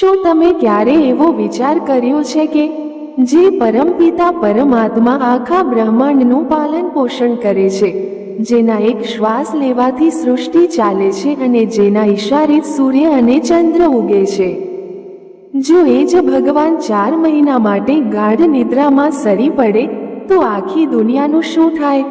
શું તમે ક્યારે એવો વિચાર કર્યો છે કે જે પરમપિતા પરમાત્મા આખા બ્રહ્માંડનું પાલન પોષણ કરે છે, જેના એક શ્વાસ લેવાથી સૃષ્ટિ ચાલે છે અને જેના ઈશારે સૂર્ય અને ચંદ્ર ઉગે છે, જો એ જ ભગવાન 4 મહિના માટે ગાઢ નિદ્રામાં સરી પડે તો આખી દુનિયાનું શું થાય?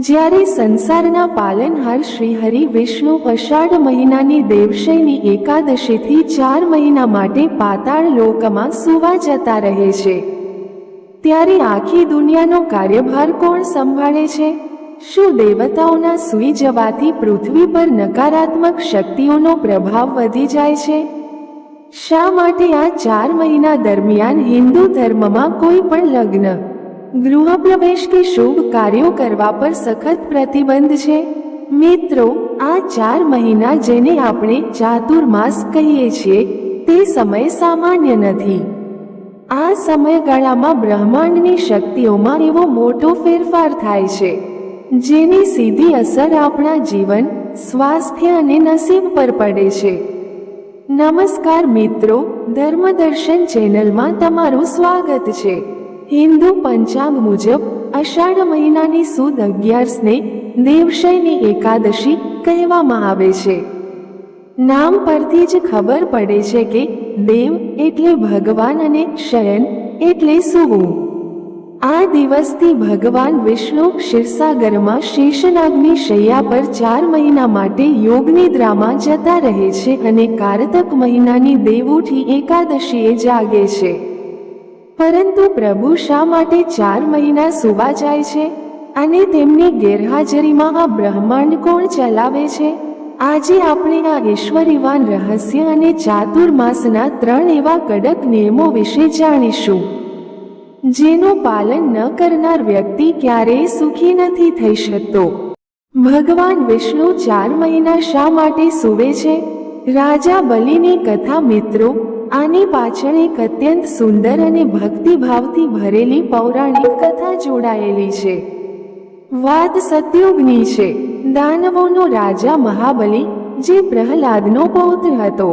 જ્યારે સંસારના પાલનહાર શ્રીહરિ વિષ્ણુ અષાઢ મહિનાની દેવશયની એકાદશીથી 4 મહિના માટે પાતાળ લોકમાં સુવા જતા રહે છે, ત્યારે આખી દુનિયાનો કાર્યભાર કોણ સંભાળે છે? શું દેવતાઓના સૂઈ જવાથી પૃથ્વી પર નકારાત્મક શક્તિઓનો પ્રભાવ વધી જાય છે? શા માટે આ 4 મહિના દરમિયાન હિન્દુ ધર્મમાં કોઈ પણ લગ્ન, ગૃહપ્રવેશ કે શુભ કાર્યો કરવા પર સખત પ્રતિબંધ છે? મિત્રો, આ 4 મહિના જેને આપણે ચાતુર્માસ કહીએ છીએ તે સમય સામાન્ય નથી. આ સમયગાળામાં બ્રહ્માંડની શક્તિઓમાં એવો મોટો ફેરફાર થાય છે જેની સીધી અસર આપણા જીવન, સ્વાસ્થ્ય અને નસીબ પર પડે છે. નમસ્કાર મિત્રો, ધર્મદર્શન ચેનલમાં તમારું સ્વાગત છે. હિન્દુ પંચાંગ મુજબ અષાઢ મહિનાની સુદ 11ને દેવશયની એકાદશી કહેવામાં આવે છે. નામ પરથી જ ખબર પડે છે કે દેવ એટલે ભગવાન અને શયન એટલે સૂવું. આ દિવસથી ભગવાન વિષ્ણુ ક્ષીરસાગરમાં શેષનાગની શૈયા પર 4 મહિના માટે યોગનિદ્રામાં જતા રહે છે અને કારતક મહિનાની દેવઉઠી એકાદશીએ જાગે છે. પરંતુ પ્રભુ શા માટે 4 મહિના સૂવા જાય છે અને તેમની ગેરહાજરીમાં આ બ્રહ્માંડ કોણ ચલાવે છે? આજે આપણે આ ઈશ્વરીવાન રહસ્ય અને ચાતુર્માસના 3 એવા કડક નિયમો વિશે જાણીશું, જેનું પાલન ન કરનાર વ્યક્તિ ક્યારેય સુખી નથી થઈ શકતો. ભગવાન વિષ્ણુ 4 મહિના શા માટે સૂવે છે? રાજા બલિની કથા. મિત્રો, આની પાછળ એક અત્યંત સુંદર અને ભક્તિભાવથી ભરેલી પૌરાણિક કથા જોડાયેલી છે. વાત સતયુગની છે. દાનવોનો રાજા મહાબલી, જે પ્રહલાદનો પૌત્ર હતો,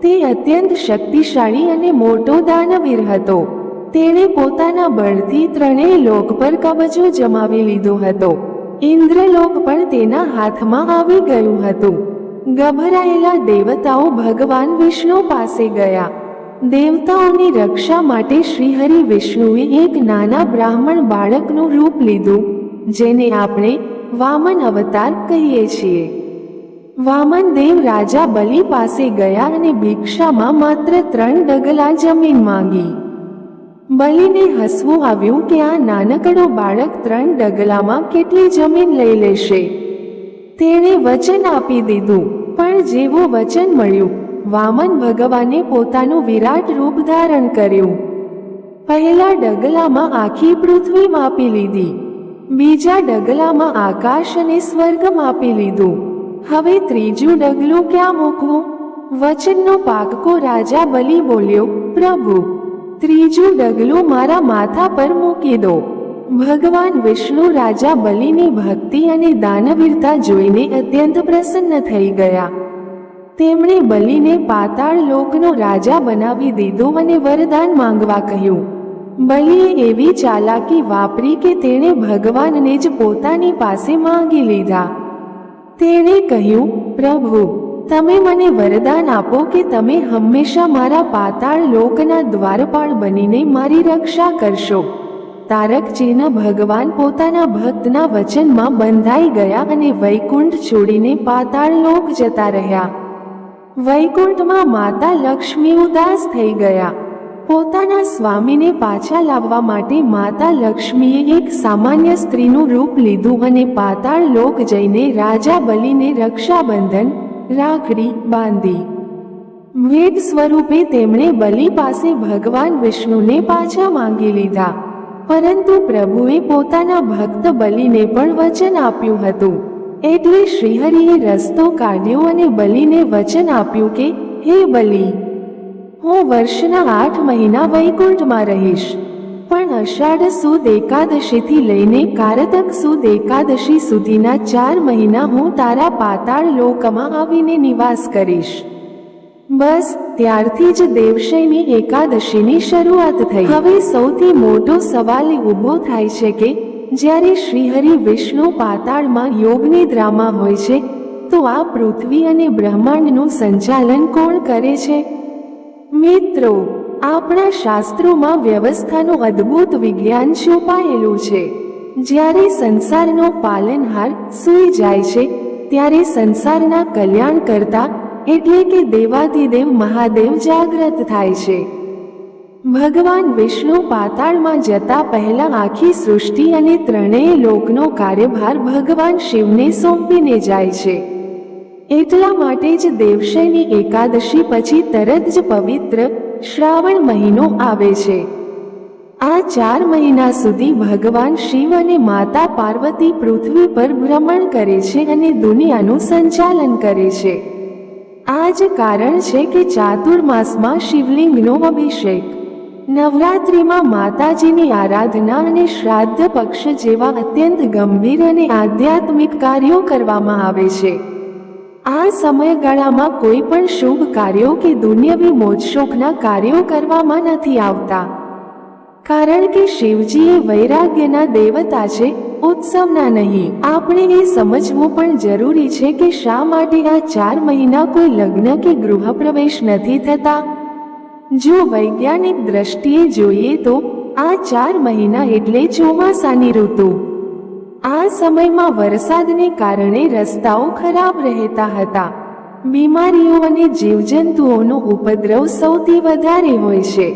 તે અત્યંત શક્તિશાળી અને મોટો દાનવીર હતો. તેણે પોતાના બળથી 3 લોક પર કબજો જમાવી લીધો હતો. ઇન્દ્રલોક પણ તેના હાથમાં આવી ગયું હતું. ગભરાયેલા દેવતાઓ ભગવાન વિષ્ણુ પાસે ગયા. દેવતાઓની રક્ષા માટે શ્રીહરિ વિષ્ણુએ એક નાના બ્રાહ્મણ બાળકનું રૂપ લીધું, જેને આપણે વામન અવતાર કહીએ છીએ. વામન દેવ રાજા બલિ પાસે ગયા અને ભિક્ષામાં માત્ર 3 ડગલા જમીન માંગી. બલિને હસવું આવ્યું કે આ નાનકડો બાળક 3 ડગલામાં કેટલી જમીન લઈ લેશે. તેણે વચન આપી દીધું, પણ જેવું વચન મળ્યું, વામન ભગવાને પોતાનું વિરાટ રૂપ ધારણ કર્યું. પહેલા ડગલામાં આખી પૃથ્વી માપી લીધી, બીજા ડગલામાં આકાશ અને સ્વર્ગ માપી લીધું. હવે ત્રીજું ડગલું ક્યાં મૂકવું? વચનનો પાક્કો રાજા બલિ બોલ્યો, પ્રભુ, ત્રીજું ડગલું મારા માથા પર મૂકી દો. ભગવાન વિષ્ણુ રાજા બલિની ભક્તિ અને દાનવીરતા જોઈને અત્યંત પ્રસન્ન થઈ ગયા. તેમણે બલિને પાતાળ લોકનો રાજા બનાવી દીધો અને વરદાન માંગવા કહ્યું. બલિએ એવી ચાલાકી વાપરી કે તેણે ભગવાનને જ પોતાની પાસે માંગી લીધા. તેણે કહ્યું, પ્રભુ, તમે મને વરદાન આપો કે તમે હંમેશા મારા પાતાળ લોકના દ્વારપાળ બનીને મારી રક્ષા કરશો. તારક ચિહ્ન ભગવાન પોતાના ભક્તના વચનમાં બંધાઈ ગયા અને વૈકુંઠ છોડીને પાતાળ લોક જતા રહ્યા. વૈકુંઠમાં માતા લક્ષ્મી ઉદાસ થઈ ગયા. પોતાના સ્વામીને પાછા લાવવા માટે માતા લક્ષ્મીએ એક સામાન્ય સ્ત્રીનું રૂપ લીધું અને પાતાળ લોક જઈને રાજા બલિને રક્ષાબંધન, રાખડી બાંધી. ભેટ સ્વરૂપે તેમણે બલિ પાસે ભગવાન વિષ્ણુને પાછા માંગી લીધા. પરંતુ પ્રભુએ પોતાના ભક્ત બલિને પણ વચન આપ્યું હતું. એટલે શ્રીહરિએ રસ્તો કાઢ્યો અને બલિને વચન આપ્યું કે, હે બલિ, હું વર્ષના 8 મહિના વૈકુંઠમાં રહીશ, પણ અષાઢ સુદ એકાદશીથી લઈને કારતક સુદ એકાદશી સુધીના 4 મહિના હું તારા પાતાળ લોકમાં આવીને નિવાસ કરીશ. બસ ત્યારથી જ દેવશયની એકાદશીની શરૂઆત થઈ। હવે સૌથી મોટો સવાલ ઊભો થાય છે કે જ્યારે શ્રીહરિ વિષ્ણુ પાતાળમાં યોગનિદ્રામાં હોય છે તો આ પૃથ્વી અને બ્રહ્માંડનું સંચાલન કોણ કરે છે? મિત્રો, આપણા શાસ્ત્રોમાં વ્યવસ્થાનું અદ્ભુત વિજ્ઞાન છુપાયેલું છે। જ્યારે સંસારનો પાલનહાર સૂઈ જાય છે ત્યારે સંસારના કલ્યાણ કરતા એટલે કે દેવાધિદેવ મહાદેવ જાગૃત થાય છે। ભગવાન વિષ્ણુ પાતાળમાં જતા પહેલા આખી સૃષ્ટિ અને ત્રણેય લોકનો કાર્યભાર ભગવાન શિવને સોંપીને જાય છે। એટલા માટે જ દેવશયની એકાદશી પછી તરત જ પવિત્ર શ્રાવણ મહિનો આવે છે। આ 4 મહિના સુધી ભગવાન શિવ અને માતા પાર્વતી પૃથ્વી પર ભ્રમણ કરે છે અને દુનિયાનું સંચાલન કરે છે। આ જ કારણ છે કે ચાતુર્માસમાં શિવલિંગનો અભિષેક, નવરાત્રિમાં માતાજીની આરાધના અને શ્રાદ્ધ પક્ષ જેવા અત્યંત ગંભીર અને આધ્યાત્મિક કાર્યો કરવામાં આવે છે। આ સમયગાળામાં કોઈ પણ શુભ કાર્યો કે દુન્યવી મોજશોખના કાર્યો કરવામાં નથી આવતા, કારણ કે શિવજી એ વૈરાગ્યના દેવતા છે, ઉત્સવના નહીં। આપણે એ સમજવું પણ જરૂરી છે કે શા માટે આ 4 મહિના કોઈ લગ્ન કે ગૃહપ્રવેશ નથી થતા। જો વૈજ્ઞાનિક દ્રષ્ટિએ જોઈએ તો આ 4 મહિના એટલે ચોમાસાની ઋતુ। આ સમયમાં વરસાદને કારણે રસ્તાઓ ખરાબ રહેતા હતા, બીમારીઓ અને જીવજંતુઓનો ઉપદ્રવ સૌથી વધારે હોય છે।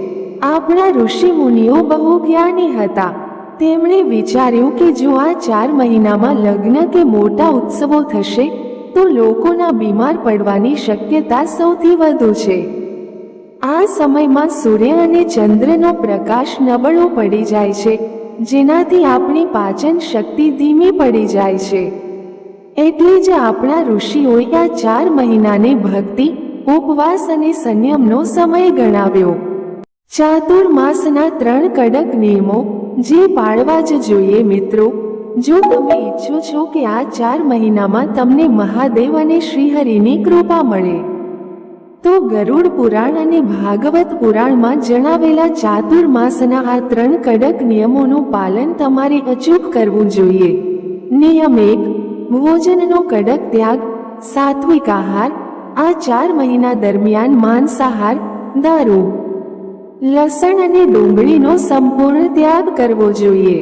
આપણા ઋષિ મુનિઓ બહુ જ્ઞાની હતા। તેમણે વિચાર્યું કે જો આ 4 મહિનામાં લગ્ન કે મોટા ઉત્સવો થશે તો લોકોના બીમાર પડવાની શક્યતા સૌથી વધુ છે। આ સમયમાં સૂર્ય અને ચંદ્રનો પ્રકાશ નબળો પડી જાય છે, જેનાથી આપણી પાચન શક્તિ ધીમી પડી જાય છે। એટલે જ આપણા ઋષિઓએ આ 4 મહિનાને ભક્તિ, ઉપવાસ અને સંયમનો સમય ગણાવ્યો। ચાતુર્માસના 3 કડક નિયમો જે પાળવા જ જોઈએ। મિત્રો, જો તમે ઈચ્છો છો કે આ 4 મહિનામાં તમને મહાદેવ અને શ્રીહરિની કૃપા મળે તો ગરુડ પુરાણ અને ભાગવત પુરાણમાં જણાવેલા ચાતુર્માસના આ 3 કડક નિયમોનું પાલન તમારે અચૂક કરવું જોઈએ। નિયમ 1, ભોજનનો કડક ત્યાગ, સાત્વિક આહાર। આ 4 મહિના દરમિયાન માંસાહાર, દારૂ, લસણ અને ડુંગળીનો સંપૂર્ણ ત્યાગ કરવો જોઈએ।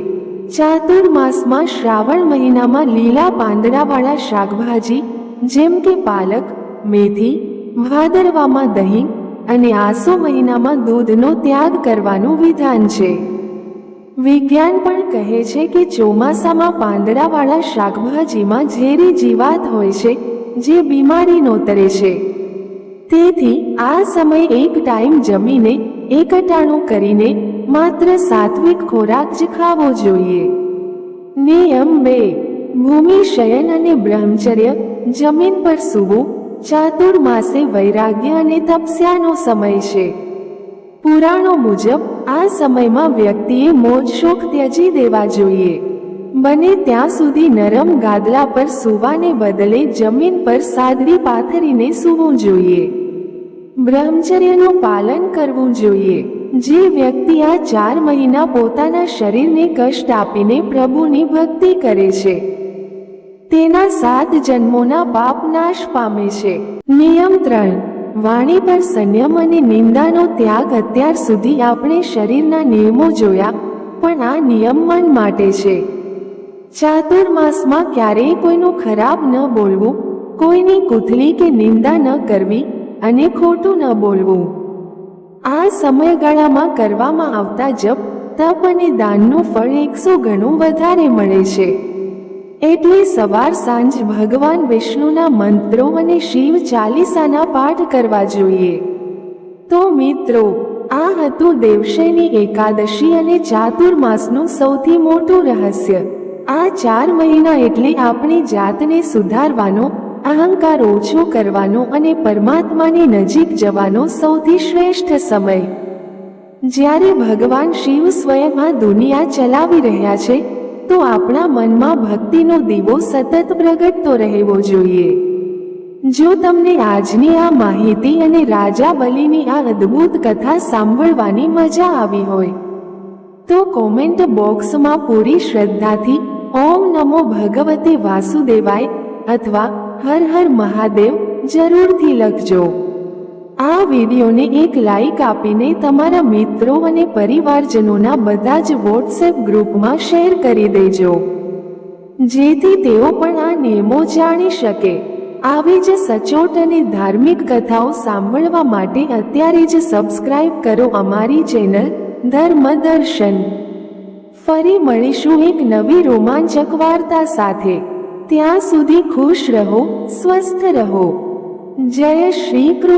ચાતુર્માસમાં શ્રાવણ મહિનામાં લીલા પાંદડાવાળા શાકભાજી જેમ કે પાલક, મેથી, ભાદરવામાં દહીં અને આસો મહિનામાં દૂધનો ત્યાગ કરવાનું વિધાન છે। વિજ્ઞાન પણ કહે છે કે ચોમાસામાં પાંદડાવાળા શાકભાજીમાં ઝેરી જીવાત હોય છે જે બીમારી નોતરે છે। તેથી આ સમય એક ટાઈમ જમીને એકટાણું કરીને માત્ર સાત્વિક ખોરાક જ ખાવો જોઈએ। નિયમ 2, ભૂમિ શયન અને બ્રહ્મચર્ય, જમીન પર સૂવું। ચાતુર્માસે વૈરાગ્ય અને તપસ્યાનો સમય છે। પુરાણો મુજબ આ સમયમાં વ્યક્તિએ મોજશોખ ત્યજી દેવા જોઈએ। બને ત્યાં સુધી નરમ ગાદલા પર સૂવાને બદલે જમીન પર સાદડી પાથરીને સૂવું જોઈએ। બ્રહ્મચર્યનું પાલન કરવું જોઈએ। જે વ્યક્તિ આ 4 મહિના પોતાના શરીરને કષ્ટ આપીને પ્રભુની ભક્તિ કરે છે તેના 7 જન્મોના પાપ નાશ પામે છે। નિયમ 3, વાણી પર સંયમ અને નિંદાનો ત્યાગ। અત્યાર સુધી આપણે શરીરના નિયમો જોયા, પણ આ નિયમ મન માટે છે। ચાતુર્માસમાં ક્યારેય કોઈનું ખરાબ ન બોલવું, કોઈની કુથલી કે નિંદા ન કરવી અને ખોટું ન બોલવું। આ સમયગાળામાં કરવામાં આવતા જપ, તપ અને દાનનું ફળ 100 ગણું વધારે મળે છે। એટલે સવાર સાંજ ભગવાન વિષ્ણુના મંત્રો અને શિવ ચાલીસાના પાઠ કરવા જોઈએ। તો મિત્રો, આ હતું દેવશયની એકાદશી અને ચાતુર્માસનું સૌથી મોટું રહસ્ય। આ 4 મહિના એટલે આપણી જાતને સુધારવાનો, અહંકાર ઓછો કરવાનો અને પરમાત્માની નજીક જવાનો સૌથી શ્રેષ્ઠ સમય। જ્યારે ભગવાન શિવ સ્વયં આ દુનિયા ચલાવી રહ્યા છે તો આપણા મનમાં ભક્તિનો દીવો સતત પ્રગટતો રહેવો જોઈએ। જો તમને આજની આ માહિતી અને રાજા બલિની આ અદ્ભુત કથા સાંભળવાની મજા આવી હોય તો કોમેન્ટ બોક્સમાં પૂરી શ્રદ્ધાથી ઓમ નમો ભગવતે વાસુદેવાય અથવા હર હર મહાદેવ જરૂરથી લખજો. આ વિડીયોને એક લાઈક આપીને તમારા મિત્રો અને પરિવારજનોના બધા જ વોટ્સએપ ગ્રુપમાં શેર કરી દેજો, જેથી તેઓ પણ આ નિયમો જાણી શકે. આવી જ સચોટ અને ધાર્મિક કથાઓ સાંભળવા માટે અત્યારે જ સબસ્ક્રાઇબ કરો અમારી ચેનલ ધર્મદર્શન. ફરી મળીશું એક નવી રોમાંચક વાર્તા સાથે. ત્યાં સુધી ખુશ રહો, સ્વસ્થ રહો. જય શ્રી કૃષ્ણ.